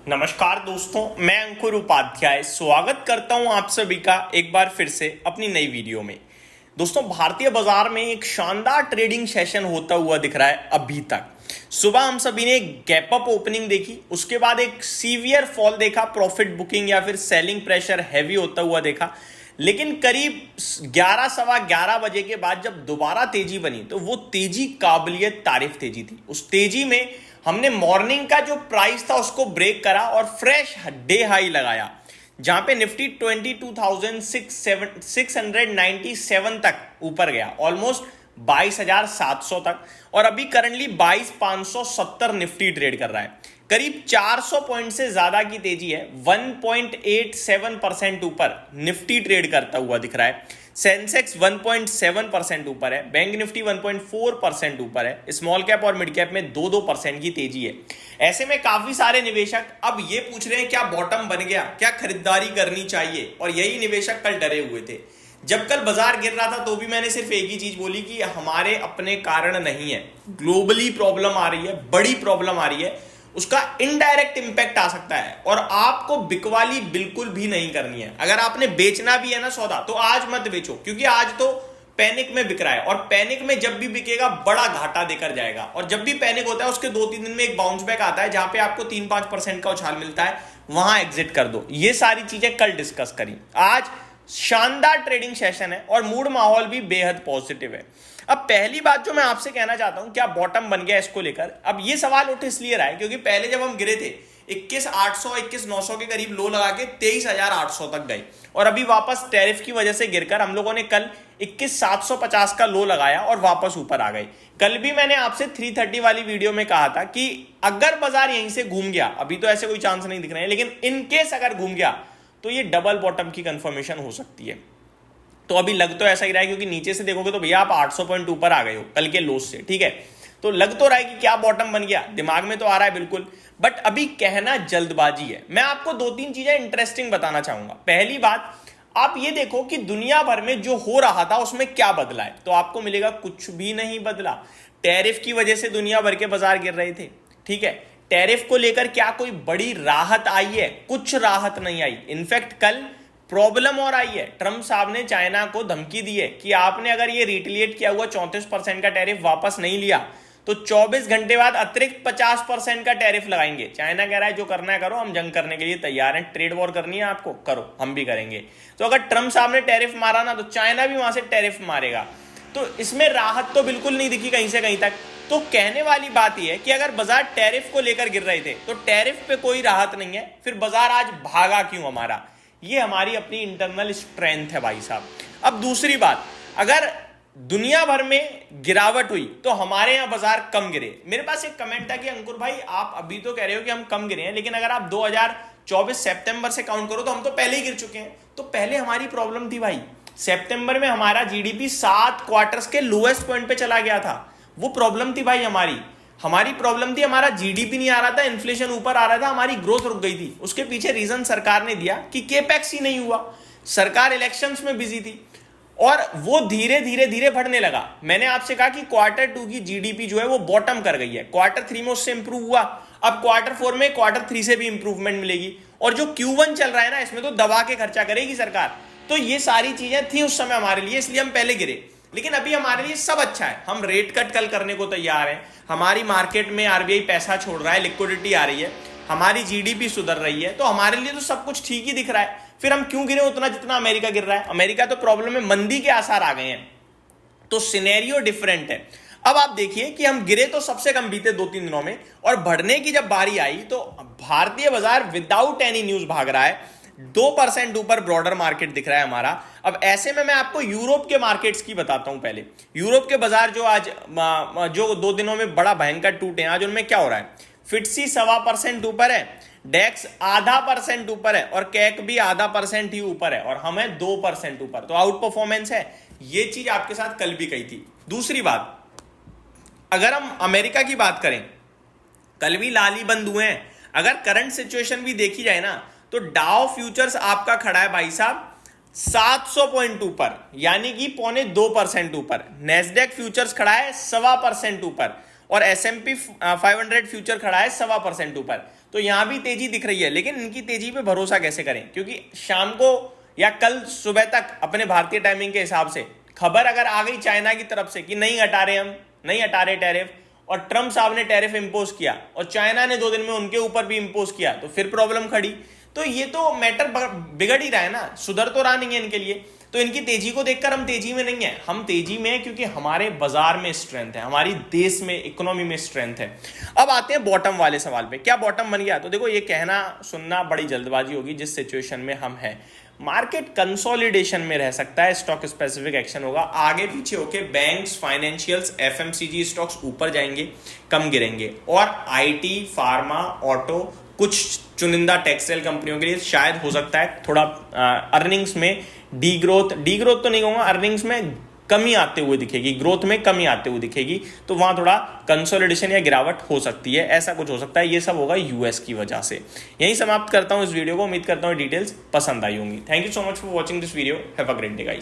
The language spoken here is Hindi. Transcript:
नमस्कार दोस्तों, मैं अंकुर उपाध्याय स्वागत करता हूं आप सभी का एक बार फिर से अपनी नई वीडियो में। दोस्तों, भारतीय बाजार में एक शानदार ट्रेडिंग सेशन होता हुआ दिख रहा है। अभी तक सुबह हम सभी ने एक गैप अप ओपनिंग देखी, उसके बाद एक सीवियर फॉल देखा, प्रॉफिट बुकिंग या फिर सेलिंग प्रेशर हैवी होता हुआ देखा। लेकिन करीब 11 सवा 11 बजे के बाद जब दोबारा तेजी बनी तो वो तेजी काबिलियत तारीफ तेजी थी। उस तेजी में हमने मॉर्निंग का जो प्राइस था उसको ब्रेक करा और फ्रेश डे हाई लगाया, जहां पे निफ्टी 22,697 तक ऊपर गया, ऑलमोस्ट 22,700 तक। और अभी करंटली 22,570 निफ्टी ट्रेड कर रहा है। करीब 400 पॉइंट से ज्यादा की तेजी है। 1.87% ऊपर निफ्टी ट्रेड करता हुआ दिख रहा है। सेंसेक्स 1.7% ऊपर है। बैंक निफ्टी 1.4% ऊपर है। स्मॉल कैप और मिड कैप में 2-2% की तेजी है। ऐसे में काफी सारे निवेशक अब ये पूछ रहे हैं क्या बॉटम बन गया, क्या खरीदारी करनी चाहिए। और यही निवेशक कल डरे हुए थे। जब कल बाजार गिर रहा था तो भी मैंने सिर्फ एक ही चीज बोली कि हमारे अपने कारण नहीं है, ग्लोबली प्रॉब्लम आ रही है, बड़ी प्रॉब्लम आ रही है, उसका इनडायरेक्ट इंपैक्ट आ सकता है। और आपको बिकवाली बिल्कुल भी नहीं करनी है। अगर आपने बेचना भी है ना सौदा, तो आज मत बेचो, क्योंकि आज तो पैनिक में बिक रहा है। और पैनिक में जब भी बिकेगा बड़ा घाटा देकर जाएगा। और जब भी पैनिक होता है उसके 2-3 दिन में एक बाउंस बैक आता है, जहां पे आपको 3-5% का उछाल मिलता है, वहां एग्जिट कर दो। ये सारी चीजें कल डिस्कस करी। आज शानदार ट्रेडिंग सेशन है और मूड माहौल भी बेहद पॉजिटिव है। अब पहली बात जो मैं आपसे कहना चाहता हूं, क्या बॉटम बन गया इसको लेकर। अब ये सवाल उठ इसलिए रहा है क्योंकि पहले जब हम गिरे थे 21,800 21,900 के करीब लो लगा के 23,800 तक गए, और अभी वापस टैरिफ की वजह से गिरकर हम लोगों ने कल 21,750 का लो लगाया और वापस ऊपर आ गए। कल भी मैंने आपसे 330 वाली वीडियो में कहा था कि अगर बाजार यहीं से घूम गया, अभी तो ऐसे कोई चांस नहीं दिख रहे हैं, लेकिन इनकेस अगर घूम गया तो ये डबल बॉटम की कंफर्मेशन हो सकती है। तो अभी लग तो ऐसा ही रहा है, क्योंकि नीचे से देखोगे तो भैया आप 800 पॉइंट ऊपर आ गए हो कल के लोस से, ठीक है। तो लग तो रहा है कि क्या बॉटम बन गया, दिमाग में तो आ रहा है बिल्कुल, बट अभी कहना जल्दबाजी है। मैं आपको 2-3 चीजें इंटरेस्टिंग बताना चाहूंगा। पहली बात, आप ये देखो कि दुनिया भर में जो हो रहा था उसमें क्या बदला है, तो आपको मिलेगा कुछ भी नहीं बदला। टैरिफ की वजह से दुनिया भर के बाजार गिर रहे थे, ठीक है। टैरिफ को लेकर क्या कोई बड़ी राहत आई है? कुछ राहत नहीं आई। इनफैक्ट कल प्रॉब्लम और आई है। ट्रंप साहब ने चाइना को धमकी दी है कि आपने अगर ये रिटेलिएट किया हुआ 34% का टैरिफ वापस नहीं लिया तो 24 घंटे बाद अतिरिक्त 50% का टैरिफ लगाएंगे। चाइना कह रहा है जो करना है करो, हम जंग करने के लिए तैयार हैं, ट्रेड वॉर करनी है आपको, करो, हम भी करेंगे। तो अगर ट्रंप साहब ने टैरिफ मारा ना, तो चाइना भी वहां से टैरिफ मारेगा। तो इसमें राहत तो बिल्कुल नहीं दिखी कहीं से कहीं तक। तो कहने वाली बात यह है कि अगर बाजार टैरिफ को लेकर गिर रहे थे तो टैरिफ पे कोई राहत नहीं है, फिर बाजार आज भागा क्यों हमारा? ये हमारी अपनी इंटरनल स्ट्रेंथ है भाई साहब। अब दूसरी बात, अगर दुनिया भर में गिरावट हुई तो हमारे यहां बाजार कम गिरे। मेरे पास एक कमेंट था कि अंकुर भाई आप अभी तो कह रहे हो कि हम कम गिरे हैं, लेकिन अगर आप 2024 सितंबर से काउंट करो तो हम तो पहले ही गिर चुके हैं। तो पहले हमारी प्रॉब्लम थी भाई, सितंबर में हमारा जीडीपी 7 क्वार्टर्स के लोएस्ट पॉइंट पे चला गया था। वो प्रॉब्लम थी भाई हमारी प्रॉब्लम थी, हमारा जीडीपी नहीं आ रहा था, इन्फ्लेशन ऊपर आ रहा था, हमारी ग्रोथ रुक गई थी। उसके पीछे रीजन सरकार ने दिया कि केपेक्स ही नहीं हुआ, सरकार इलेक्शंस में बिजी थी और वो धीरे धीरे धीरे बढ़ने लगा। मैंने आपसे कहा कि क्वार्टर 2 की जीडीपी जो है वो बॉटम कर गई है, क्वार्टर 3 में उससे इंप्रूव हुआ, अब क्वार्टर 4 में क्वार्टर 3 से भी इंप्रूवमेंट मिलेगी। और जो Q1 चल रहा है ना, इसमें तो दबा के खर्चा करेगी सरकार। तो ये सारी चीजें थी उस समय हमारे लिए, इसलिए हम पहले गिरे। लेकिन अभी हमारे लिए सब अच्छा है, हम रेट कट कल करने को तैयार हैं, हमारी मार्केट में आरबीआई पैसा छोड़ रहा है, लिक्विडिटी आ रही है, हमारी जीडीपी सुधर रही है, तो हमारे लिए तो सब कुछ ठीक ही दिख रहा है। फिर हम क्यों गिरे उतना जितना अमेरिका गिर रहा है? अमेरिका तो प्रॉब्लम में मंदी के आसार आ गए हैं, तो सिनेरियो डिफरेंट है। अब आप देखिए कि हम गिरे तो सबसे कम बीते 2-3 दिनों में, और बढ़ने की जब बारी आई तो भारतीय बाजार विदाउट एनी न्यूज भाग रहा है। 2% ऊपर ब्रॉडर मार्केट दिख रहा है हमारा। अब ऐसे में मैं आपको यूरोप के मार्केट्स की बताता हूं। पहले यूरोप के बाजार जो आज जो 2 दिनों में बड़ा भयंकर टूटे, आज उनमें क्या हो रहा है? फिटसी 1.25% ऊपर है, डेक्स 0.5% ऊपर है, और कैक भी 0.5% ही ऊपर है, और हम है 2% ऊपर। तो आउट परफॉर्मेंस है। ये चीज आपके साथ कल भी कही थी। दूसरी बात, अगर हम अमेरिका की बात करें, कल भी लाली बंद हुए हैं। अगर करंट सिचुएशन भी देखी जाए ना, तो डाउ फ्यूचर्स आपका खड़ा है भाई साहब 700 पॉइंट ऊपर, यानी कि 0.25% ऊपर। नेस्डेक फ्यूचर्स खड़ा है 1.25% ऊपर, और S&P 500 फ्यूचर खड़ा है 1.25% ऊपर। तो यहां भी तेजी दिख रही है, लेकिन इनकी तेजी पे भरोसा कैसे करें, क्योंकि शाम को या कल सुबह तक अपने भारतीय टाइमिंग के हिसाब से खबर अगर आ गई चाइना की तरफ से कि नहीं हटा रहे, हम नहीं हटा रहे टैरिफ, और ट्रंप साहब ने टैरिफ इंपोज किया और चाइना ने 2 दिन में उनके ऊपर भी इंपोज किया, तो फिर प्रॉब्लम खड़ी। तो ये तो मैटर बिगड़ ही रहा है ना, सुधर तो रहा नहीं है इनके लिए। तो इनकी तेजी को देखकर हम तेजी में नहीं है, हम तेजी में क्योंकि हमारे बाजार में स्ट्रेंथ है, हमारी देश में इकोनॉमी में स्ट्रेंथ है। अब आते हैं बॉटम वाले सवाल पे, क्या बॉटम बन गया? तो देखो, ये कहना सुनना बड़ी जल्दबाजी होगी जिस सिचुएशन में हम हैं। मार्केट कंसोलिडेशन में रह सकता है, स्टॉक स्पेसिफिक एक्शन होगा, आगे पीछे होके बैंक्स, फाइनेंशियल्स, एफएमसीजी स्टॉक्स ऊपर जाएंगे, कम गिरेंगे, और आईटी, फार्मा, ऑटो, कुछ चुनिंदा टेक्सटाइल कंपनियों के लिए शायद हो सकता है थोड़ा अर्निंग्स में डीग्रोथ तो नहीं कहूंगा, अर्निंग्स में कमी आते हुए दिखेगी, ग्रोथ में कमी आते हुए दिखेगी, तो वहां थोड़ा कंसोलिडेशन या गिरावट हो सकती है, ऐसा कुछ हो सकता है। ये सब होगा यूएस की वजह से। यहीं समाप्त करता हूं इस वीडियो को, उम्मीद करता हूं डिटेल्स पसंद आई होंगी। Thank you so much for watching this video, have a great day guys.